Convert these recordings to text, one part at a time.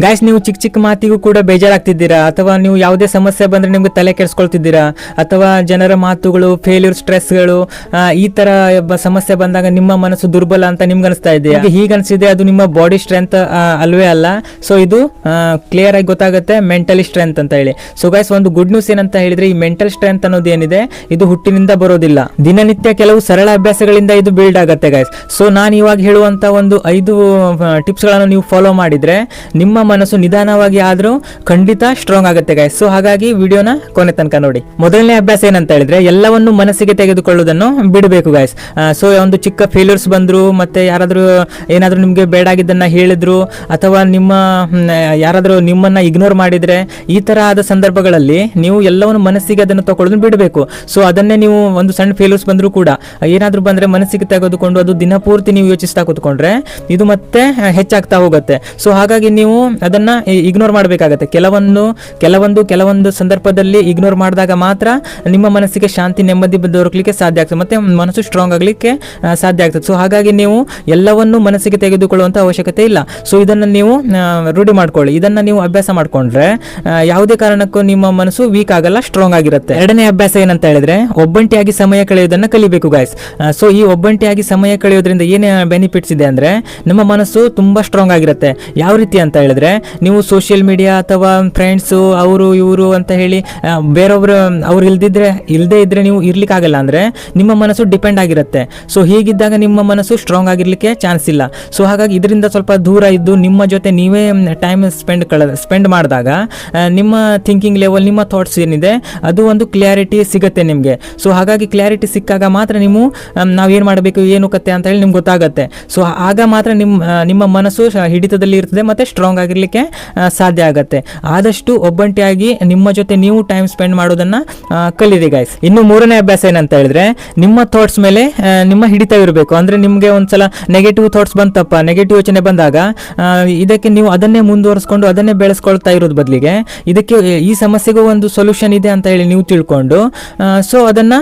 Guys, ನೀವು ಚಿಕ್ಕ ಚಿಕ್ಕ ಮಾತಿಗೂ ಕೂಡ ಬೇಜಾರಾಗ್ತಿದ್ದೀರಾ, ಅಥವಾ ನೀವು ಯಾವುದೇ ಸಮಸ್ಯೆ ಬಂದರೆ ನಿಮಗೆ ತಲೆ ಕೆಡಿಸ್ಕೊಳ್ತಿದ್ದೀರಾ, ಅಥವಾ ಜನರ ಮಾತುಗಳು, ಫೇಲ್ಯೂರ್, ಸ್ಟ್ರೆಸ್ಗಳು, ಈ ಥರ ಸಮಸ್ಯೆ ಬಂದಾಗ ನಿಮ್ಮ ಮನಸ್ಸು ದುರ್ಬಲ ಅಂತ ನಿಮ್ಗೆ ಅನಿಸ್ತಾ ಇದೆ. ಹೀಗೆ ಅನಿಸಿದೆ, ಅದು ನಿಮ್ಮ ಬಾಡಿ ಸ್ಟ್ರೆಂತ್ ಅಲ್ವೇ ಅಲ್ಲ. ಸೊ ಇದು ಕ್ಲಿಯರ್ ಆಗಿ ಗೊತ್ತಾಗುತ್ತೆ ಮೆಂಟಲಿ ಸ್ಟ್ರೆಂತ್ ಅಂತ ಹೇಳಿ. ಸೊ ಗೈಸ್, ಒಂದು ಗುಡ್ ನ್ಯೂಸ್ ಏನಂತ ಹೇಳಿದ್ರೆ, ಈ ಮೆಂಟಲ್ ಸ್ಟ್ರೆಂತ್ ಅನ್ನೋದು ಏನಿದೆ ಇದು ಹುಟ್ಟಿನಿಂದ ಬರೋದಿಲ್ಲ. ದಿನನಿತ್ಯ ಕೆಲವು ಸರಳ ಅಭ್ಯಾಸಗಳಿಂದ ಇದು ಬಿಲ್ಡ್ ಆಗುತ್ತೆ ಗೈಸ್. ಸೊ ನಾನು ಇವಾಗ ಹೇಳುವಂತ ಒಂದು 5 ಟಿಪ್ಸ್ಗಳನ್ನು ನೀವು ಫಾಲೋ ಮಾಡಿದ್ರೆ ನಿಮ್ಮ ಮನಸ್ಸು ನಿಧಾನವಾಗಿ ಆದ್ರೂ ಖಂಡಿತ ಸ್ಟ್ರಾಂಗ್ ಆಗುತ್ತೆ ಗೈಸ್. ಸೊ ಹಾಗಾಗಿ ವಿಡಿಯೋನ ಕೊನೆ ತನಕ ನೋಡಿ. ಮೊದಲನೇ ಅಭ್ಯಾಸ ಏನಂತ ಹೇಳಿದ್ರೆ, ಎಲ್ಲವನ್ನು ಮನಸ್ಸಿಗೆ ತೆಗೆದುಕೊಳ್ಳುವುದನ್ನು ಬಿಡಬೇಕು ಗೈಸ್. ಸೊ ಒಂದು ಚಿಕ್ಕ ಫೇಲ್ಯೂರ್ಸ್ ಬಂದ್ರು, ಮತ್ತೆ ಏನಾದ್ರೂ ನಿಮ್ಗೆ ಬೇಡಾಗಿದ್ದನ್ನ ಹೇಳಿದ್ರು, ಅಥವಾ ಯಾರಾದ್ರೂ ನಿಮ್ಮನ್ನ ಇಗ್ನೋರ್ ಮಾಡಿದ್ರೆ, ಈ ತರ ಆದ ಸಂದರ್ಭಗಳಲ್ಲಿ ನೀವು ಎಲ್ಲವನ್ನು ಮನಸ್ಸಿಗೆ ಅದನ್ನು ತಗೊಳ್ಳೋದನ್ನ ಬಿಡಬೇಕು. ಸೊ ಅದನ್ನೇ ನೀವು ಒಂದು ಸಣ್ಣ ಫೇಲ್ಯೂರ್ಸ್ ಬಂದ್ರು ಕೂಡ ಏನಾದ್ರೂ ಬಂದ್ರೆ ಮನಸ್ಸಿಗೆ ತೆಗೆದುಕೊಂಡು ಅದು ದಿನಪೂರ್ತಿ ನೀವು ಯೋಚಿಸ್ತಾ ಕೂತ್ಕೊಂಡ್ರೆ ಇದು ಮತ್ತೆ ಹೆಚ್ಚಾಗ್ತಾ ಹೋಗುತ್ತೆ. ಸೊ ಹಾಗಾಗಿ ನೀವು ಅದನ್ನ ಇಗ್ನೋರ್ ಮಾಡಬೇಕಾಗತ್ತೆ. ಕೆಲವೊಂದು ಸಂದರ್ಭದಲ್ಲಿ ಇಗ್ನೋರ್ ಮಾಡಿದಾಗ ಮಾತ್ರ ನಿಮ್ಮ ಮನಸ್ಸಿಗೆ ಶಾಂತಿ, ನೆಮ್ಮದಿ ದೊರಕಲಿಕ್ಕೆ ಸಾಧ್ಯ ಆಗ್ತದೆ, ಮತ್ತೆ ಮನಸ್ಸು ಸ್ಟ್ರಾಂಗ್ ಆಗಲಿಕ್ಕೆ ಸಾಧ್ಯ ಆಗ್ತದೆ. ಸೊ ಹಾಗಾಗಿ ನೀವು ಎಲ್ಲವನ್ನೂ ಮನಸ್ಸಿಗೆ ತೆಗೆದುಕೊಳ್ಳುವಂತ ಅವಶ್ಯಕತೆ ಇಲ್ಲ. ಸೊ ಇದನ್ನ ನೀವು ರೂಢಿ ಮಾಡ್ಕೊಳ್ಳಿ. ಇದನ್ನ ನೀವು ಅಭ್ಯಾಸ ಮಾಡ್ಕೊಂಡ್ರೆ ಯಾವುದೇ ಕಾರಣಕ್ಕೂ ನಿಮ್ಮ ಮನಸ್ಸು ವೀಕ್ ಆಗಲ್ಲ, ಸ್ಟ್ರಾಂಗ್ ಆಗಿರುತ್ತೆ. ಎರಡನೇ ಅಭ್ಯಾಸ ಏನಂತ ಹೇಳಿದ್ರೆ, ಒಬ್ಬಂಟಿಯಾಗಿ ಸಮಯ ಕಳೆಯೋದನ್ನ ಕಲಿಬೇಕು ಗೈಸ್. ಸೊ ಈ ಒಬ್ಬಂಟಿಯಾಗಿ ಸಮಯ ಕಳೆಯೋದ್ರಿಂದ ಏನೇ ಬೆನಿಫಿಟ್ಸ್ ಇದೆ ಅಂದ್ರೆ, ನಮ್ಮ ಮನಸ್ಸು ತುಂಬಾ ಸ್ಟ್ರಾಂಗ್ ಆಗಿರುತ್ತೆ. ಯಾವ ರೀತಿ ಅಂತ ಹೇಳಿದ್ರೆ, ನೀವು ಸೋಷಿಯಲ್ ಮೀಡಿಯಾ ಅಥವಾ ಫ್ರೆಂಡ್ಸ್ ಅವರು ಇವರು ಅಂತ ಹೇಳಿ ಬೇರೊಬ್ರು ಅವ್ರು ಇಲ್ದೇ ಇದ್ರೆ ನೀವು ಇರ್ಲಿಕ್ಕೆ ಆಗಲ್ಲ. ಅಂದ್ರೆ ನಿಮ್ಮ ಮನಸ್ಸು ಡಿಪೆಂಡ್ ಆಗಿರುತ್ತೆ. ಸೊ ಹೀಗಿದ್ದಾಗ ನಿಮ್ಮ ಮನಸ್ಸು ಸ್ಟ್ರಾಂಗ್ ಆಗಿರ್ಲಿಕ್ಕೆ ಚಾನ್ಸ್ ಇಲ್ಲ. ಸೊ ಹಾಗಾಗಿ ಇದರಿಂದ ಸ್ವಲ್ಪ ದೂರ ಇದ್ದು ನಿಮ್ಮ ಜೊತೆ ನೀವೇ ಟೈಮ್ ಸ್ಪೆಂಡ್ ಮಾಡಿದಾಗ ನಿಮ್ಮ ಥಿಂಕಿಂಗ್ ಲೆವೆಲ್, ನಿಮ್ಮ ಥಾಟ್ಸ್ ಏನಿದೆ ಅದು ಒಂದು ಕ್ಲಿಯಾರಿಟಿ ಸಿಗುತ್ತೆ ನಿಮಗೆ. ಸೊ ಹಾಗಾಗಿ ಕ್ಲಿಯಾರಿಟಿ ಸಿಕ್ಕಾಗ ಮಾತ್ರ ನೀವು ನಾವೇನು ಮಾಡಬೇಕು, ಏನು ಕತೆ ಅಂತ ಹೇಳಿ ನಿಮ್ಗೆ ಗೊತ್ತಾಗುತ್ತೆ. ಸೊ ಆಗ ಮಾತ್ರ ನಿಮ್ಮ ಮನಸ್ಸು ಹಿಡಿತದಲ್ಲಿ ಇರ್ತದೆ, ಮತ್ತೆ ಸ್ಟ್ರಾಂಗ್ ಆಗಿರ್ಲಿಕ್ಕೆ ಸಾಧ್ಯ ಆಗುತ್ತೆ. ಆದಷ್ಟು ಒಬ್ಬಂಟಿಯಾಗಿ ನಿಮ್ಮ ಜೊತೆ ನೀವು ಟೈಮ್ ಸ್ಪೆಂಡ್ ಮಾಡೋದನ್ನ ಕಲೀರಿ ಗೈಸ್. ಇನ್ನು ಮೂರನೇ ಅಭ್ಯಾಸ ಏನಂತ ಹೇಳಿದ್ರೆ, ನಿಮ್ಮ ಥಾಟ್ಸ್ ಮೇಲೆ ನಿಮ್ಮ ಹಿಡಿತ ಇರಬೇಕು. ಅಂದ್ರೆ ನಿಮ್ಗೆ ಒಂದ್ಸಲ ನೆಗೆಟಿವ್ ಥಾಟ್ಸ್ ಬಂತಪ್ಪ, ನೆಗೆಟಿವ್ ಯೋಚನೆ ಬಂದಾಗ ಇದಕ್ಕೆ ನೀವು ಅದನ್ನೇ ಮುಂದುವರಿಸ್ಕೊಂಡು ಅದನ್ನೇ ಬೆಳೆಸ್ಕೊಳ್ತಾ ಇರೋದು ಬದಲಿಗೆ ಇದಕ್ಕೆ ಈ ಸಮಸ್ಯೆಗೂ ಒಂದು ಸೊಲ್ಯೂಷನ್ ಇದೆ ಅಂತ ಹೇಳಿ ನೀವು ತಿಳ್ಕೊಂಡು ಸೊ ಅದನ್ನ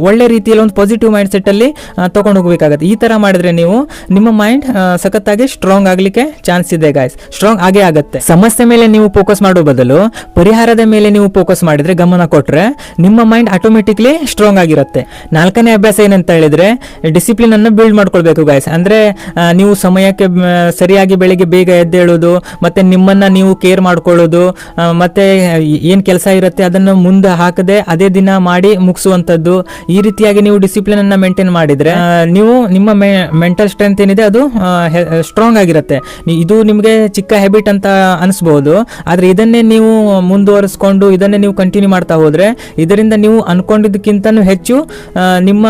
ಒಳ್ಳೆ ರೀತಿಯಲ್ಲಿ ಒಂದು ಪಾಸಿಟಿವ್ ಮೈಂಡ್ ಸೆಟ್ ಅಲ್ಲಿ ತಗೊಂಡು ಹೋಗ್ಬೇಕಾಗತ್ತೆ. ಈ ತರ ಮಾಡಿದ್ರೆ ನೀವು ನಿಮ್ಮ ಮೈಂಡ್ ಸಖತ್ತಾಗಿ ಸ್ಟ್ರಾಂಗ್ ಆಗ್ಲಿಕ್ಕೆ ಚಾನ್ಸ್ ಇದೆ ಗೈಸ್. ಸ್ಟ್ರಾಂಗ್ ಆಗೇ ಆಗುತ್ತೆ. ಸಮಸ್ಯೆ ಮೇಲೆ ನೀವು ಫೋಕಸ್ ಮಾಡೋ ಬದಲು ಪರಿಹಾರದ ಮೇಲೆ ನೀವು ಫೋಕಸ್ ಮಾಡಿದ್ರೆ, ಗಮನ ಕೊಟ್ರೆ ನಿಮ್ಮ ಮೈಂಡ್ ಆಟೋಮೆಟಿಕ್ಲಿ ಸ್ಟ್ರಾಂಗ್ ಆಗಿರುತ್ತೆ. ನಾಲ್ಕನೇ ಅಭ್ಯಾಸ ಏನಂತ ಹೇಳಿದ್ರೆ, ಡಿಸಿಪ್ಲಿನ್ ಅನ್ನು ಬಿಲ್ಡ್ ಮಾಡ್ಕೊಳ್ಬೇಕು ಗೈಸ್. ಅಂದ್ರೆ ನೀವು ಸಮಯಕ್ಕೆ ಸರಿಯಾಗಿ ಬೆಳಿಗ್ಗೆ ಬೇಗ ಎದ್ದೇಳೋದು, ಮತ್ತೆ ನಿಮ್ಮನ್ನ ನೀವು ಕೇರ್ ಮಾಡ್ಕೊಳ್ಳೋದು, ಮತ್ತೆ ಏನ್ ಕೆಲಸ ಇರುತ್ತೆ ಅದನ್ನು ಮುಂದೆ ಹಾಕದೆ ಅದೇ ದಿನ ಮಾಡಿ ಮುಗಿಸುವಂತದ್ದು. ಈ ರೀತಿಯಾಗಿ ನೀವು ಡಿಸಿಪ್ಲಿನ್ ಅನ್ನ ಮೇಂಟೈನ್ ಮಾಡಿದ್ರೆ ನೀವು ನಿಮ್ಮ ಮೆಂಟಲ್ ಸ್ಟ್ರೆಂತ್ ಏನಿದೆ ಅದು ಸ್ಟ್ರಾಂಗ್ ಆಗಿರುತ್ತೆ. ಇದು ನಿಮಗೆ ಚಿಕ್ಕ ಹ್ಯಾಬಿಟ್ ಅಂತ ಅನಿಸ್ಬಹುದು, ಆದ್ರೆ ಇದನ್ನೇ ನೀವು ಮುಂದುವರಿಸಿಕೊಂಡು ಇದನ್ನೇ ನೀವು ಕಂಟಿನ್ಯೂ ಮಾಡ್ತಾ ಹೋದ್ರೆ ಇದರಿಂದ ನೀವು ಅನ್ಕೊಂಡಿದ್ದಕ್ಕಿಂತನೂ ಹೆಚ್ಚು ನಿಮ್ಮ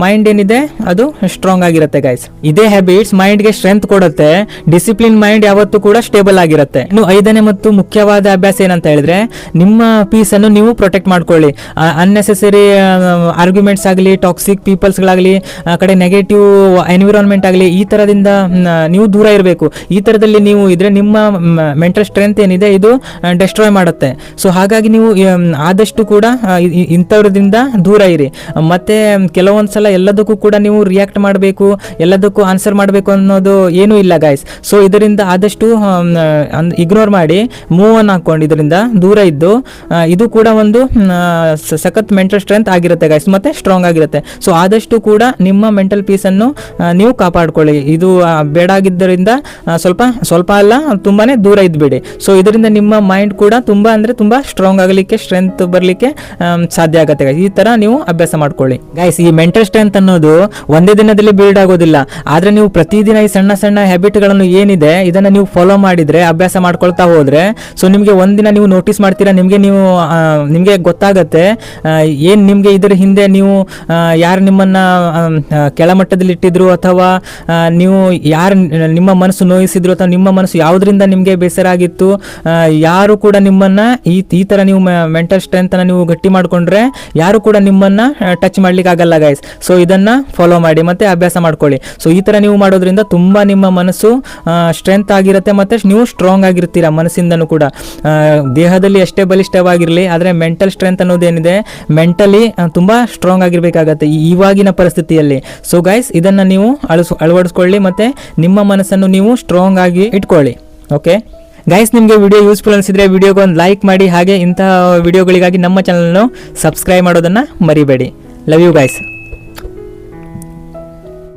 ಮೈಂಡ್ ಏನಿದೆ ಅದು ಸ್ಟ್ರಾಂಗ್ ಆಗಿರುತ್ತೆ ಗೈಸ್. ಇದೇ ಹ್ಯಾಬಿಟ್ಸ್ ಮೈಂಡ್ಗೆ ಸ್ಟ್ರೆಂತ್ ಕೊಡುತ್ತೆ. ಡಿಸಿಪ್ಲಿನ್ ಮೈಂಡ್ ಯಾವತ್ತೂ ಕೂಡ ಸ್ಟೇಬಲ್ ಆಗಿರುತ್ತೆ. ಇನ್ನು ಐದನೇ ಮತ್ತು ಮುಖ್ಯವಾದ ಅಭ್ಯಾಸ ಏನಂತ ಹೇಳಿದ್ರೆ, ನಿಮ್ಮ ಪೀಸ್ ಅನ್ನು ನೀವು ಪ್ರೊಟೆಕ್ಟ್ ಮಾಡ್ಕೊಳ್ಳಿ. ಅನ್ನೆಸೆಸರಿ ಆರ್ಗ್ಯುಮೆಂಟ್ಸ್ ಆಗಲಿ, ಟಾಕ್ಸಿಕ್ ಪೀಪಲ್ಸ್ ಗಳಾಗಲಿ, ಆ ಕಡೆ ನೆಗೆಟಿವ್ ಎನ್ವಿರಾನ್ಮೆಂಟ್ ಆಗಲಿ, ಈ ತರದಿಂದ ನೀವು ದೂರ ಇರಬೇಕು. ಈ ತರದಲ್ಲಿ ನೀವು ಇದ್ರೆ ನಿಮ್ಮ ಮೆಂಟಲ್ ಸ್ಟ್ರೆಂತ್ ಏನಿದೆ ಇದು ಡೆಸ್ಟ್ರಾಯ್ ಮಾಡುತ್ತೆ. ಸೊ ಹಾಗಾಗಿ ನೀವು ಆದಷ್ಟು ಕೂಡ ಇಂಥವ್ರದಿಂದ ದೂರ ಇರಿ. ಮತ್ತೆ ಕೆಲವೊಂದ್ಸಲ ಎಲ್ಲದಕ್ಕೂ ಕೂಡ ನೀವು ರಿಯಾಕ್ಟ್ ಮಾಡಬೇಕು, ಎಲ್ಲದಕ್ಕೂ ಆನ್ಸರ್ ಮಾಡಬೇಕು ಅನ್ನೋದು ಏನೂ ಇಲ್ಲ ಗೈಸ್. ಸೊ ಇದರಿಂದ ಆದಷ್ಟು ಇಗ್ನೋರ್ ಮಾಡಿ ಮೂವ್ ಆನ್ ಹಾಕೊಂಡು ಇದರಿಂದ ದೂರ ಇದ್ದು, ಇದು ಕೂಡ ಒಂದು ಸಖತ್ ಮೆಂಟಲ್ ಸ್ಟ್ರೆಂತ್ ಆಗಿರುತ್ತೆ ಗೈಸ್, ಮತ್ತೆ ಸ್ಟ್ರಾಂಗ್ ಆಗಿರುತ್ತೆ. ಸೊ ಆದಷ್ಟು ಕೂಡ ನಿಮ್ಮ ಮೆಂಟಲ್ ಪೀಸ್ ಅನ್ನು ನೀವು ಕಾಪಾಡ್ಕೊಳ್ಳಿ. ಇದು ಬೇಡಾಗಿದ್ದರಿಂದ ಸ್ವಲ್ಪ ಅಲ್ಲ, ತುಂಬಾನೇ ದೂರ ಇದ್ಬಿಡಿ. ಸೊ ಇದರಿಂದ ನಿಮ್ಮ ಮೈಂಡ್ ಕೂಡ ತುಂಬಾ ಸ್ಟ್ರಾಂಗ್ ಆಗಲಿಕ್ಕೆ, ಸ್ಟ್ರೆಂತ್ ಬರಲಿಕ್ಕೆ ಸಾಧ್ಯ ಆಗುತ್ತೆ ಗೈಸ್. ಈ ತರ ನೀವು ಅಭ್ಯಾಸ ಮಾಡ್ಕೊಳ್ಳಿ ಗೈಸ್. ಈ ಮೆಂಟಲ್ ಸ್ಟ್ರೆಂತ್ ಅನ್ನೋದು ಒಂದೇ ದಿನದಲ್ಲಿ ಬಿಲ್ಡ್ ಆಗೋದಿಲ್ಲ, ಆದ್ರೆ ನೀವು ಪ್ರತಿದಿನ ಈ ಸಣ್ಣ ಸಣ್ಣ ಹ್ಯಾಬಿಟ್ ಗಳನ್ನು ಏನಿದೆ ಇದನ್ನ ನೀವು ಫಾಲೋ ಮಾಡಿದ್ರೆ, ಅಭ್ಯಾಸ ಮಾಡ್ಕೊಳ್ತಾ ಹೋದ್ರೆ, ಸೊ ನಿಮ್ಗೆ ಒಂದಿನ ನೀವು ನೋಟಿಸ್ ಮಾಡ್ತೀರಾ, ನಿಮ್ಗೆ ಗೊತ್ತಾಗತ್ತೆ ಏನ್ ನಿಮ್ಗೆ ಇದರ ಹಿಂದೆ ನೀವು ಯಾರು ನಿಮ್ಮನ್ನ ಕೆಳಮಟ್ಟದಲ್ಲಿ ಇಟ್ಟಿದ್ರು, ಅಥವಾ ನೀವು ಯಾರು ನಿಮ್ಮ ಮನಸ್ಸು ನೋಯಿಸಿದ್ರು, ಅಥವಾ ನಿಮ್ಮ ಮನಸ್ಸು ಯಾವುದರಿಂದ ನಿಮ್ಗೆ ಬೇಸರ ಆಗಿತ್ತು, ಯಾರು ಕೂಡ ನಿಮ್ಮನ್ನ ಈ ತರ ನೀವು ಮೆಂಟಲ್ ಸ್ಟ್ರೆಂತ್ ಅನ್ನ ನೀವು ಗಟ್ಟಿ ಮಾಡ್ಕೊಂಡ್ರೆ ಯಾರು ಕೂಡ ನಿಮ್ಮನ್ನ ಟಚ್ ಮಾಡ್ಲಿಕ್ಕೆ ಆಗಲ್ಲ ಗೈಸ್. ಸೊ ಇದನ್ನ ಫಾಲೋ ಮಾಡಿ ಮತ್ತೆ ಅಭ್ಯಾಸ ಮಾಡ್ಕೊಳ್ಳಿ. ಸೊ ಈ ತರ ನೀವು ಮಾಡೋದ್ರಿಂದ ತುಂಬಾ ನಿಮ್ಮ ಮನಸ್ಸು ಸ್ಟ್ರೆಂತ್ ಆಗಿರುತ್ತೆ, ಮತ್ತೆ ನೀವು ಸ್ಟ್ರಾಂಗ್ ಆಗಿರ್ತೀರಾ ಮನಸ್ಸಿಂದನೂ ಕೂಡ. ದೇಹದಲ್ಲಿ ಎಷ್ಟೇ ಬಲಿಷ್ಠವಾಗಿರ್ಲಿ, ಆದ್ರೆ ಮೆಂಟಲ್ ಸ್ಟ್ರೆಂತ್ ಅನ್ನೋದೇನಿದೆ ಮೆಂಟಲಿ ತುಂಬಾ ಸ್ಟ್ರಾಂಗ್ ಆಗಿರ್ಬೇಕಾಗತ್ತೆ ಇವಾಗಿನ ಪರಿಸ್ಥಿತಿಯಲ್ಲಿ. ಸೊ ಗೈಸ್, ಇದನ್ನ ನೀವು ಅಳವಡಿಸ್ಕೊಳ್ಳಿ, ಮತ್ತೆ ನಿಮ್ಮ ಮನಸ್ಸನ್ನು ನೀವು ಸ್ಟ್ರಾಂಗ್ ಆಗಿ ಇಟ್ಕೊಳ್ಳಿ. ಓಕೆ, ಗೈಸ್, ನಿಮಗೆ ವಿಡಿಯೋ ಯೂಸ್ಫುಲ್ ಅನಿಸಿದ್ರೆ ವಿಡಿಯೋಗೆ ಒಂದು ಲೈಕ್ ಮಾಡಿ, ಹಾಗೆ ಇಂತಹ ವಿಡಿಯೋಗಳಿಗಾಗಿ ನಮ್ಮ ಚಾನಲ್ನ ಸಬ್ಸ್ಕ್ರೈಬ್ ಮಾಡೋದನ್ನು ಮರಿಬೇಡಿ. Love you guys.